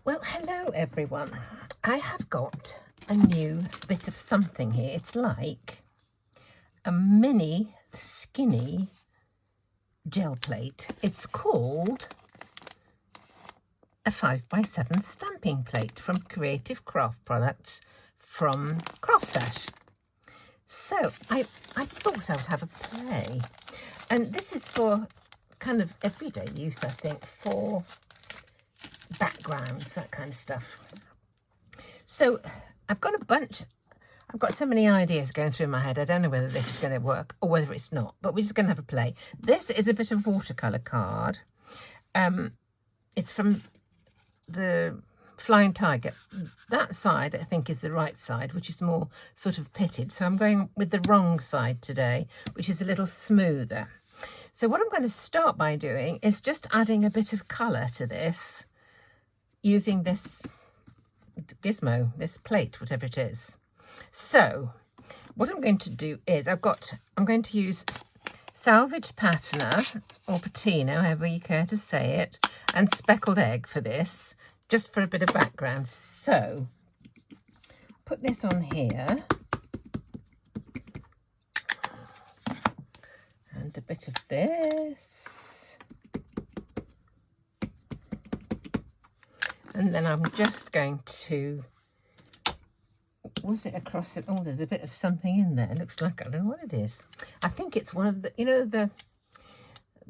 Well, hello everyone. I have got a new bit of something here. It's like a mini skinny gel plate. It's called a 5x7 stamping plate from Creative Craft Products from Craft Stash. So I thought I would have a play, and this is for kind of everyday use, I think, for backgrounds, that kind of stuff. So I've got a bunch, I've got so many ideas going through my head. I don't know whether this is going to work or whether it's not, but we're just going to have a play. This is a bit of watercolour card. It's from the Flying Tiger. That side I think is the right side, which is more sort of pitted. So I'm going with the wrong side today, which is a little smoother. So what I'm going to start by doing is just adding a bit of colour to this using this gizmo, this plate, whatever it is. So what I'm going to do is I'm going to use Salvaged Patina or Patina, however you care to say it, and Speckled egg for this, just for a bit of background. So put this on here and a bit of this. And then I'm just going to, was it across it? Oh, there's a bit of something in there. It looks like, I don't know what it is. I think it's one of the, you know, the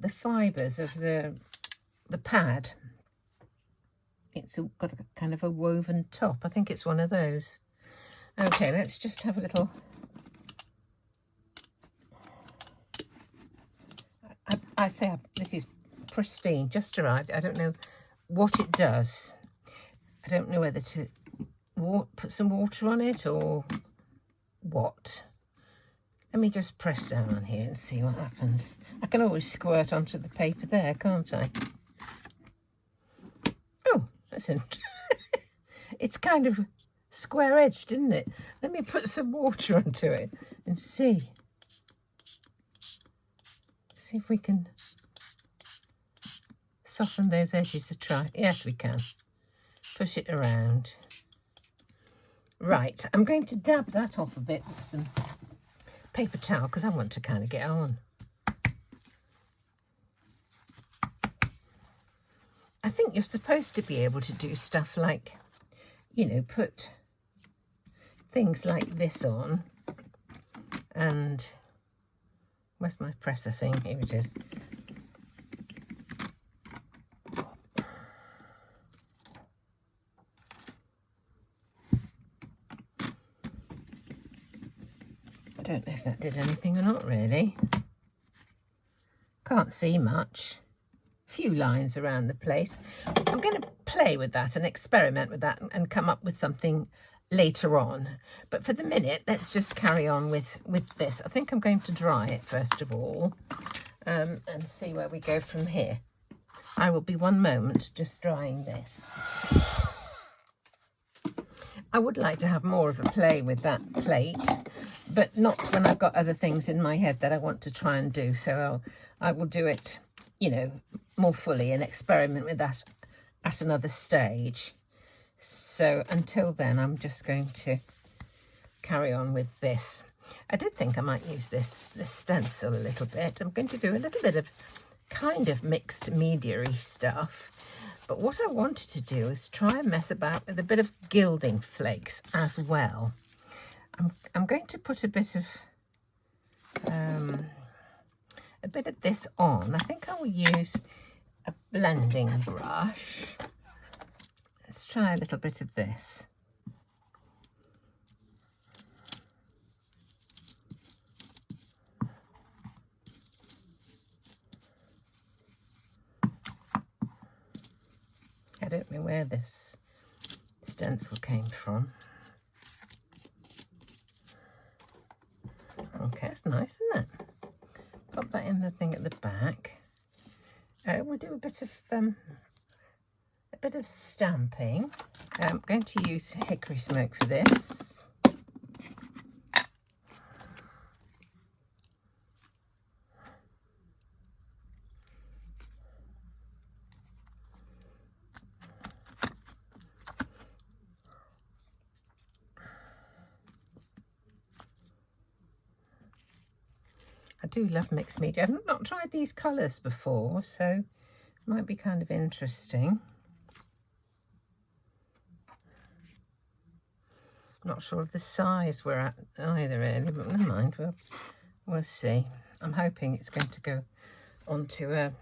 fibres of the pad. It's got a kind of a woven top. I think it's one of those. Okay, let's just have a little. I say this is pristine, just arrived. I don't know what it does. I don't know whether to put some water on it or what. Let me just press down on here and see what happens. I can always squirt onto the paper there, can't I? Oh, that's interesting. It's kind of square-edged, isn't it? Let me put some water onto it and see. See if we can soften those edges a try. Yes, we can. Push it around. Right, I'm going to dab that off a bit with some paper towel because I want to kind of get on. I think you're supposed to be able to do stuff like, you know, put things like this on. And where's my presser thing? Here it is. I don't know if that did anything or not, really. Can't see much. Few lines around the place. I'm going to play with that and experiment with that and come up with something later on. But for the minute, let's just carry on with this. I think I'm going to dry it first of all and see where we go from here. I will be one moment just drying this. I would like to have more of a play with that plate, but not when I've got other things in my head that I want to try and do. So I will do it, you know, more fully and experiment with that at another stage. So until then, I'm just going to carry on with this. I did think I might use this stencil a little bit. I'm going to do a little bit of kind of mixed media-y stuff. But what I wanted to do is try and mess about with a bit of gilding flakes as well. I'm going to put a bit of this on. I think I will use a blending brush. Let's try a little bit of this. I don't know where this stencil came from. Okay, it's nice, isn't it? Pop that in the thing at the back. We'll do a bit of stamping. I'm going to use hickory smoke for this. I do love mixed media. I've not tried these colours before, so it might be kind of interesting. Not sure of the size we're at either, really, but never mind. We'll see. I'm hoping it's going to go onto a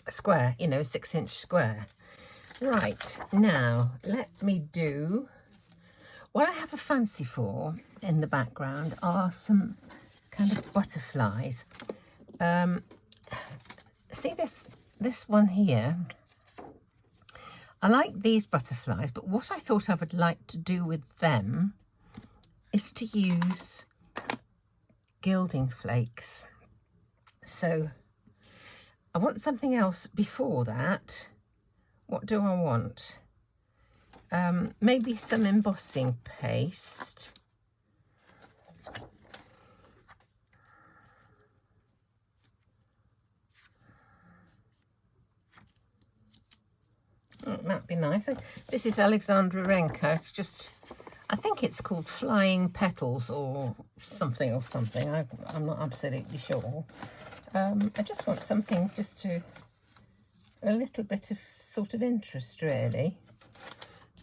square, you know, a 6-inch square. Right, now let me do... What I have a fancy for in the background are some kind of butterflies. See this one here? I like these butterflies, but what I thought I would like to do with them is to use gilding flakes. So I want something else before that. What do I want? Maybe some embossing paste. Oh, that'd be nice. This is Alexandra Renke. It's just, I think it's called Flying Petals or something. I'm not absolutely sure. I just want something just to, a little bit of sort of interest, really.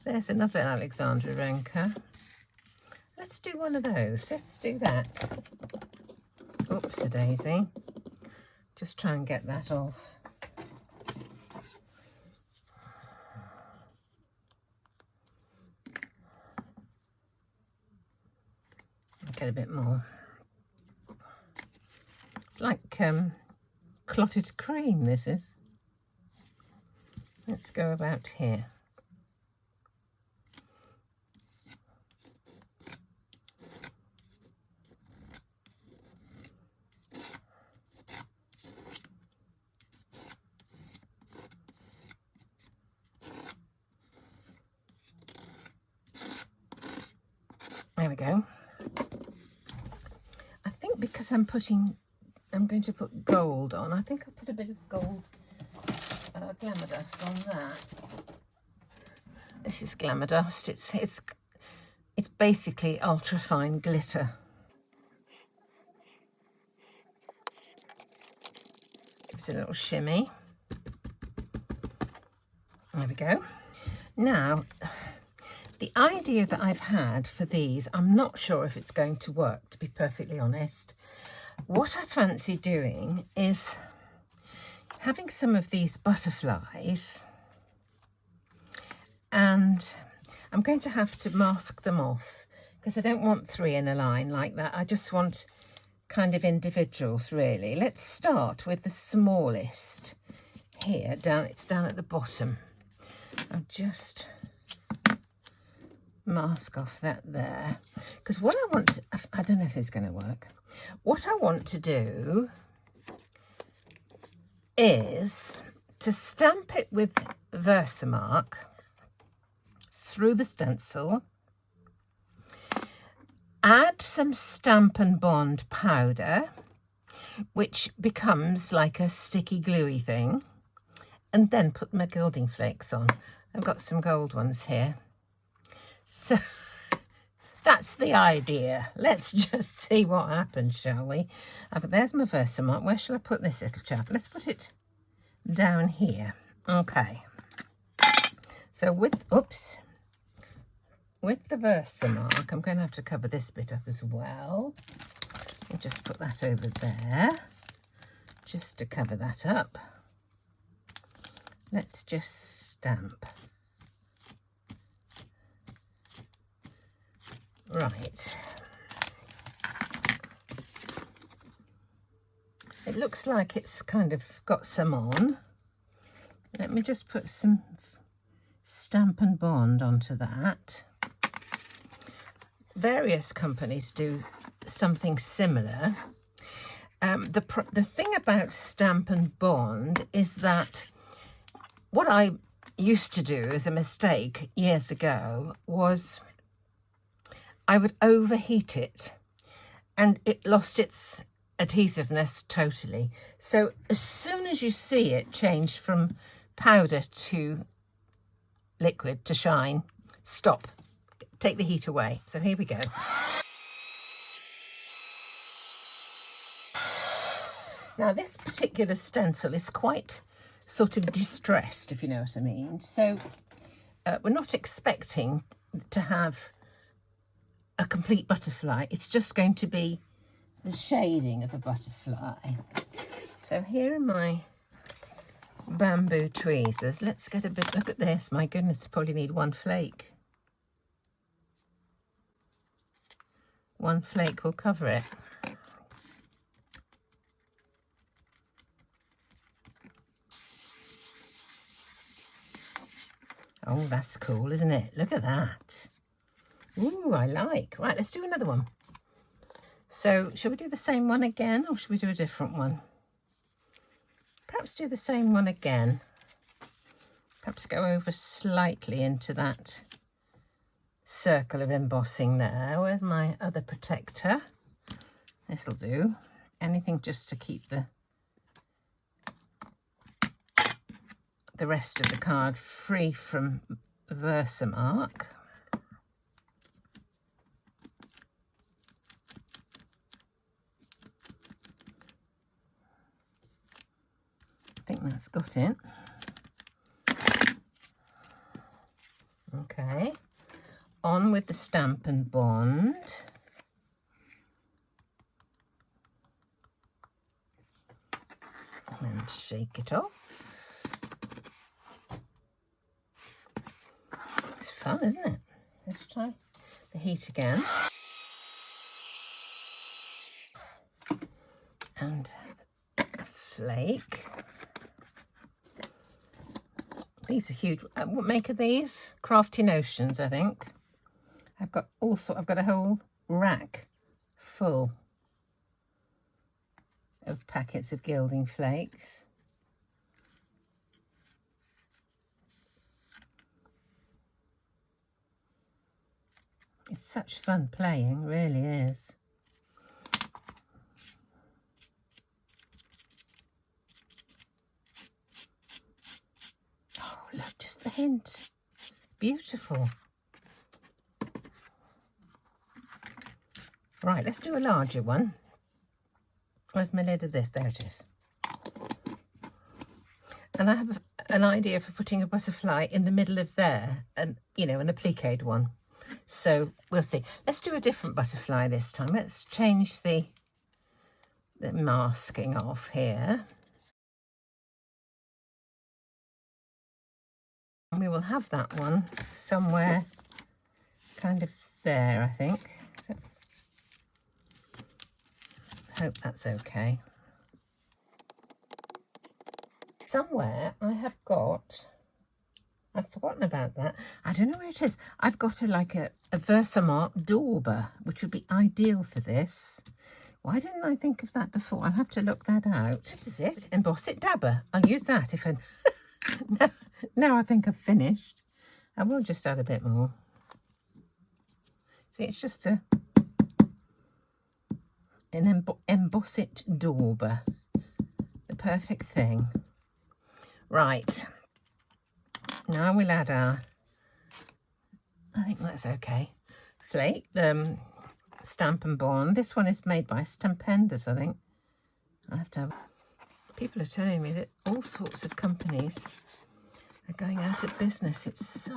There's another Alexandra Renke. Let's do one of those. Let's do that. Oops-a-daisy. Just try and get that off. Get a bit more. It's like clotted cream, this is. Let's go about here. There we go. I think because I'm going to put gold on, I think I'll put a bit of gold Glamour dust on that. This is Glamour dust. It's basically ultra fine glitter. Gives it a little shimmy. There we go. Now, the idea that I've had for these, I'm not sure if it's going to work, to be perfectly honest. What I fancy doing is having some of these butterflies, and I'm going to have to mask them off because I don't want 3 in a line like that. I just want kind of individuals, really. Let's start with the smallest here. It's down at the bottom. I'll just mask off that there, because what I want to, I don't know if this is going to work. What I want to do is to stamp it with Versamark through the stencil, add some Stamp and Bond powder, which becomes like a sticky gluey thing, and then put my gilding flakes on. I've got some gold ones here. So that's the idea. Let's just see what happens, shall we? There's my Versamark. Where shall I put this little chap? Let's put it down here. Okay. So with the Versamark, I'm going to have to cover this bit up as well. We'll just put that over there, just to cover that up. Let's just stamp. Right. It looks like it's kind of got some on. Let me just put some Stamp and Bond onto that. Various companies do something similar. The thing about Stamp and Bond is that what I used to do as a mistake years ago was I would overheat it and it lost its adhesiveness totally. So as soon as you see it change from powder to liquid to shine, stop, take the heat away. So here we go. Now this particular stencil is quite sort of distressed, if you know what I mean. So we're not expecting to have a complete butterfly. It's just going to be the shading of a butterfly. So here are my bamboo tweezers. Let's get a bit, look at this. My goodness, I probably need one flake. One flake will cover it. Oh, that's cool, isn't it? Look at that. Ooh, I like. Right, let's do another one. So, shall we do the same one again, or should we do a different one? Perhaps do the same one again. Perhaps go over slightly into that circle of embossing there. Where's my other protector? This'll do. Anything just to keep the rest of the card free from Versamark. I think that's got it. Okay, on with the stamp and bond. And shake it off. It's fun, isn't it? Let's try the heat again. And flake. These are huge. What make of these? Crafty Notions, I think. I've got a whole rack full of packets of gilding flakes. It's such fun playing, really is. Oh, look, just the hint. Beautiful. Right, let's do a larger one. Where's my lid of this? There it is. And I have an idea for putting a butterfly in the middle of there, and you know, an appliqued one. So we'll see. Let's do a different butterfly this time. Let's change the masking off here. And we will have that one somewhere kind of there, I think. So, hope that's okay. Somewhere I have got, I've forgotten about that. I don't know where it is. I've got a Versamark dauber, which would be ideal for this. Why didn't I think of that before? I'll have to look that out. This is it. Emboss it dabber. I'll use that if I... now I think I've finished. I will just add a bit more. See, it's just an emboss it dauber. The perfect thing. Right. Now we'll add our... I think that's okay. Flake, stamp and bond. This one is made by Stampendous, I think. I have to have... People are telling me that all sorts of companies are going out of business. It's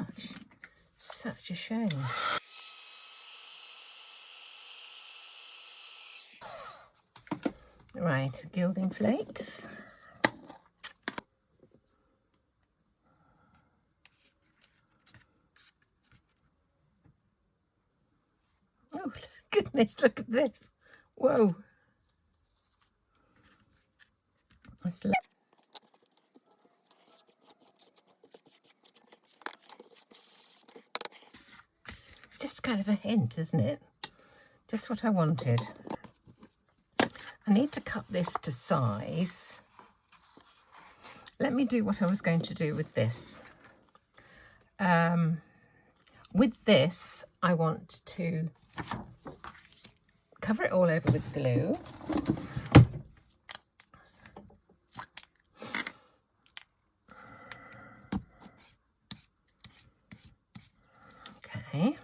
such a shame. Right, gilding flakes. Oh, goodness, look at this. Whoa. It's just kind of a hint, isn't it? Just what I wanted. I need to cut this to size. Let me do what I was going to do with this. With this, I want to cover it all over with glue. Okay.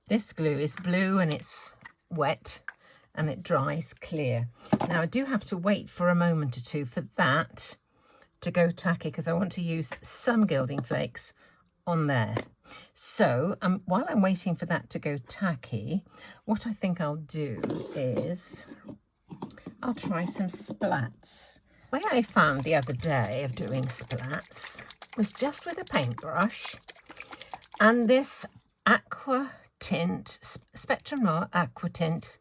This glue is blue and it's wet, and it dries clear. Now I do have to wait for a moment or two for that to go tacky because I want to use some gilding flakes on there. So while I'm waiting for that to go tacky, what I think I'll do is I'll try some splats. The way I found the other day of doing splats was just with a paintbrush and this aqua tint, Spectrum Noir aqua tint.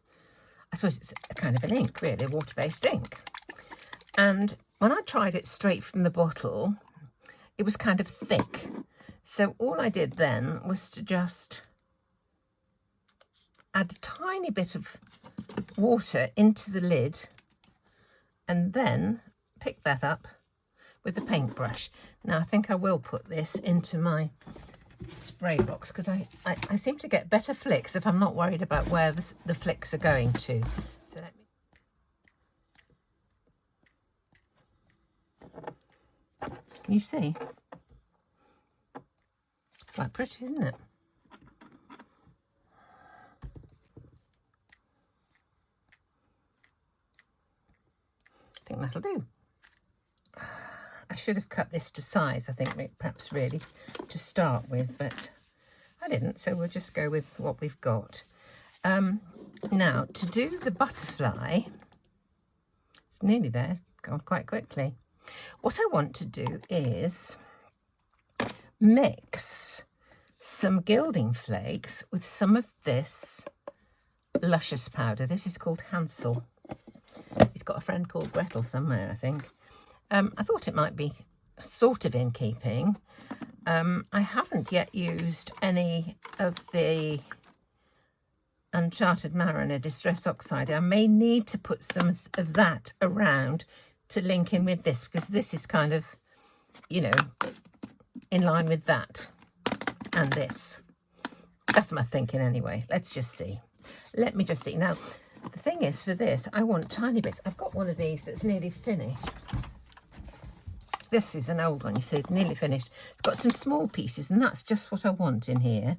I suppose it's a kind of an ink, really, a water-based ink. And when I tried it straight from the bottle, it was kind of thick. So all I did then was to just add a tiny bit of water into the lid and then pick that up with the paintbrush. Now I think I will put this into my spray box because I seem to get better flicks if I'm not worried about where the flicks are going to. So let me... Can you see? Quite pretty, isn't it? I think that'll do. I should have cut this to size, I think, perhaps really, to start with, but I didn't, so we'll just go with what we've got. Now, to do the butterfly, it's nearly there, it's gone quite quickly. What I want to do is mix some gilding flakes with some of this luscious powder. This is called Hansel. He's got a friend called Gretel somewhere, I think. I thought it might be sort of in keeping. I haven't yet used any of the Uncharted Mariner Distress Oxide. I may need to put some of that around to link in with this because this is kind of, you know, in line with that and this. That's my thinking anyway. Let's just see. Let me just see. Now, the thing is for this, I want tiny bits. I've got one of these that's nearly finished. This is an old one, you see, nearly finished. It's got some small pieces, and that's just what I want in here.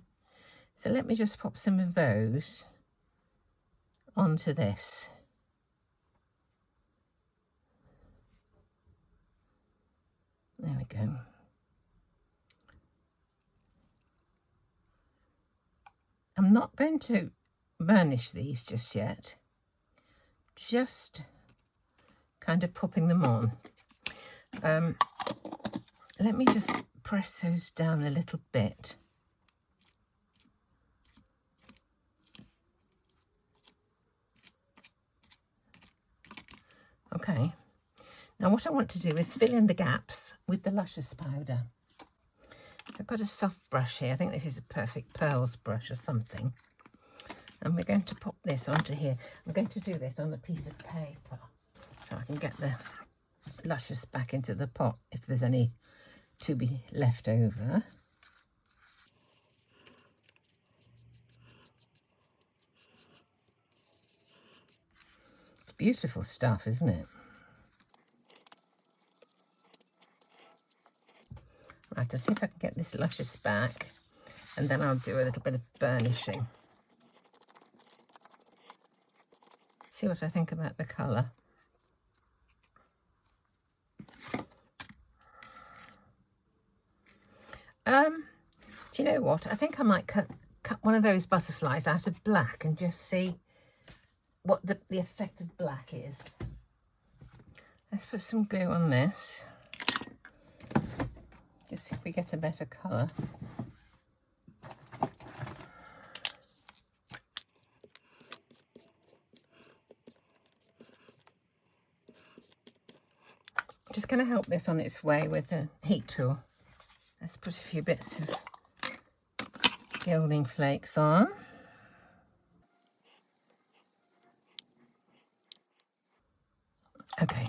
So let me just pop some of those onto this. There we go. I'm not going to burnish these just yet. Just kind of popping them on. Let me just press those down a little bit. Okay. Now what I want to do is fill in the gaps with the luscious powder. So I've got a soft brush here. I think this is a Perfect Pearls brush or something. And we're going to pop this onto here. I'm going to do this on a piece of paper so I can get the luscious back into the pot if there's any to be left over. It's beautiful stuff, isn't it? Right, I'll see if I can get this luscious back and then I'll do a little bit of burnishing. See what I think about the colour. Do you know what? I think I might cut one of those butterflies out of black and just see what the effect of black is. Let's put some glue on this. Just see if we get a better colour. Just going to help this on its way with a heat tool. Let's put a few bits of gilding flakes on. Okay.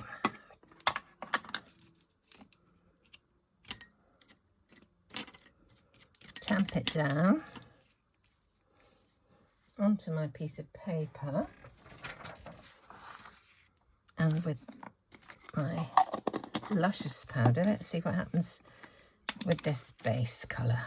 Tamp it down onto my piece of paper and with my luscious powder, let's see what happens with this base colour.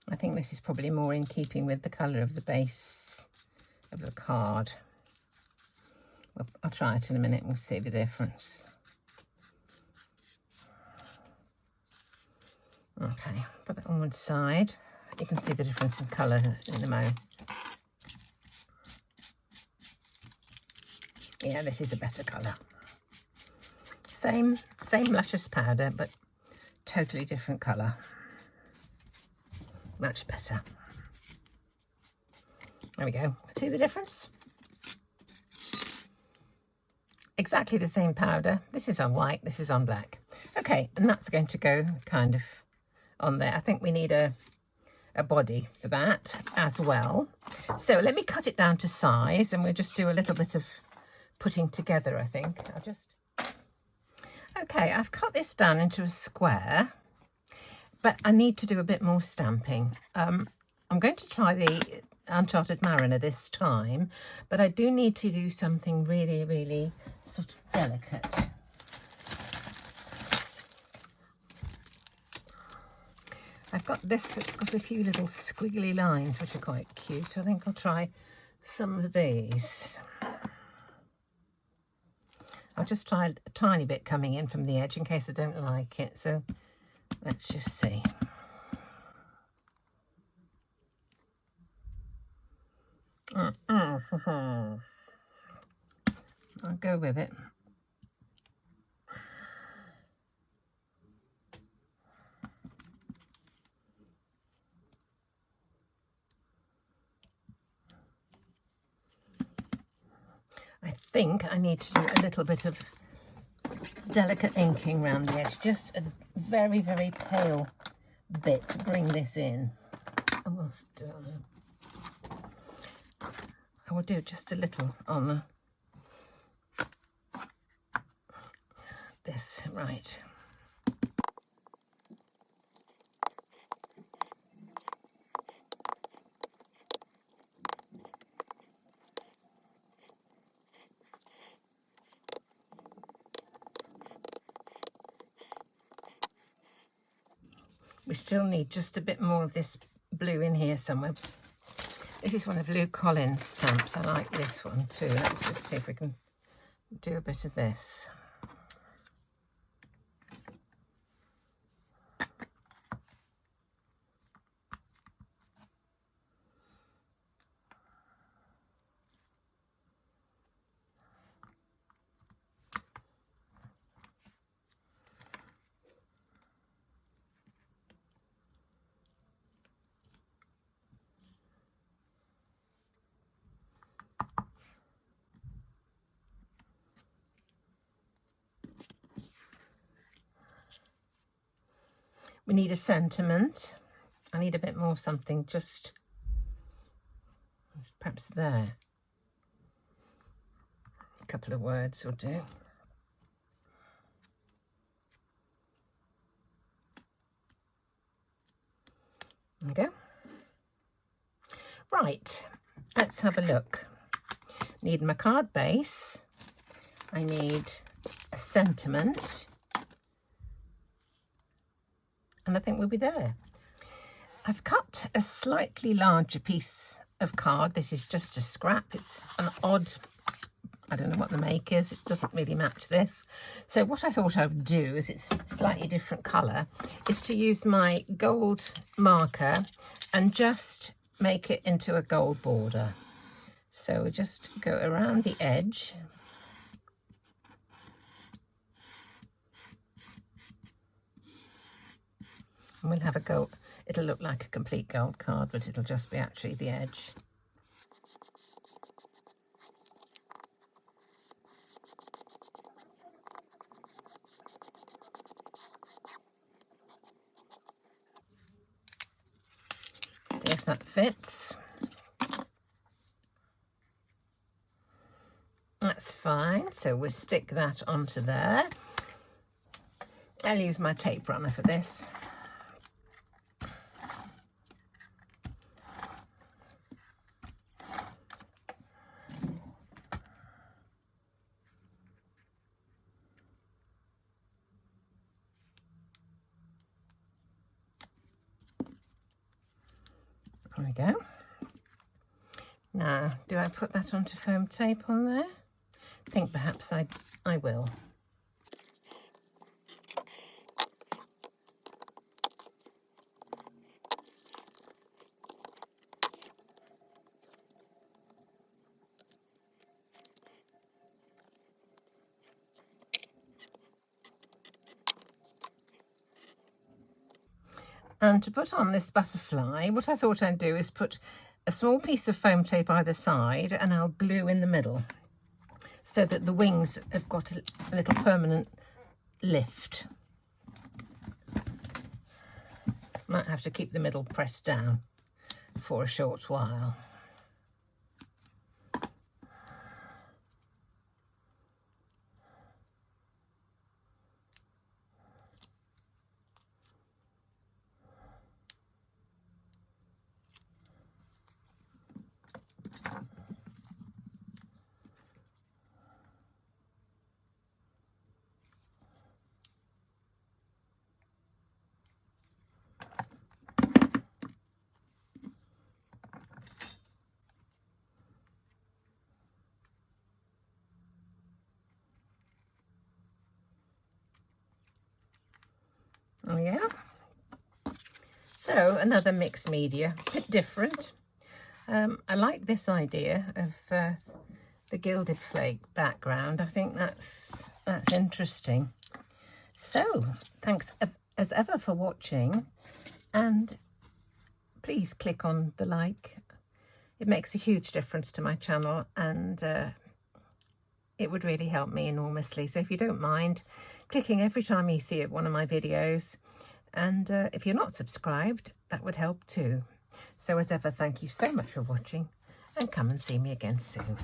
I think this is probably more in keeping with the colour of the base of the card. Well, I'll try it in a minute and we'll see the difference. Okay, put that on one side. You can see the difference in colour in a moment. Yeah, this is a better colour. Same luscious powder, but totally different colour. Much better. There we go. See the difference? Exactly the same powder. This is on white, this is on black. Okay, and that's going to go kind of on there. I think we need a body for that as well. So let me cut it down to size and we'll just do a little bit of putting together, I think. Okay, I've cut this down into a square, but I need to do a bit more stamping. I'm going to try the Uncharted Mariner this time, but I do need to do something really, really sort of delicate. I've got this that's got a few little squiggly lines, which are quite cute. I think I'll try some of these. I'll just try a tiny bit coming in from the edge in case I don't like it. So let's just see. I'll go with it. I think I need to do a little bit of delicate inking around the edge, just a very, very pale bit to bring this in. I will do just a little on this, right. We still need just a bit more of this blue in here somewhere. This is one of Lou Collins' stamps. I like this one too. Let's just see if we can do a bit of this. We need a sentiment. I need a bit more something, just perhaps there. A couple of words will do. There we go. Right, let's have a look. Need my card base. I need a sentiment. And I think we'll be there. I've cut a slightly larger piece of card. This is just a scrap. It's an odd, I don't know what the make is. It doesn't really match this. So what I thought I would do, is it's slightly different colour, is to use my gold marker and just make it into a gold border. So we just go around the edge. And we'll have a gold, it'll look like a complete gold card, but it'll just be actually the edge. See if that fits. That's fine, so we'll stick that onto there. I'll use my tape runner for this. There we go. Now, do I put that onto foam tape on there? I think perhaps I will. And to put on this butterfly, what I thought I'd do is put a small piece of foam tape either side, and I'll glue in the middle so that the wings have got a little permanent lift. Might have to keep the middle pressed down for a short while. Oh yeah, so another mixed media, a bit different. I like this idea of the gilded flake background. I think that's interesting. So thanks as ever for watching, and please click on the like. It makes a huge difference to my channel, and it would really help me enormously. So if you don't mind clicking every time you see one of my videos, and if you're not subscribed, that would help too. So as ever, thank you so much for watching, and come and see me again soon.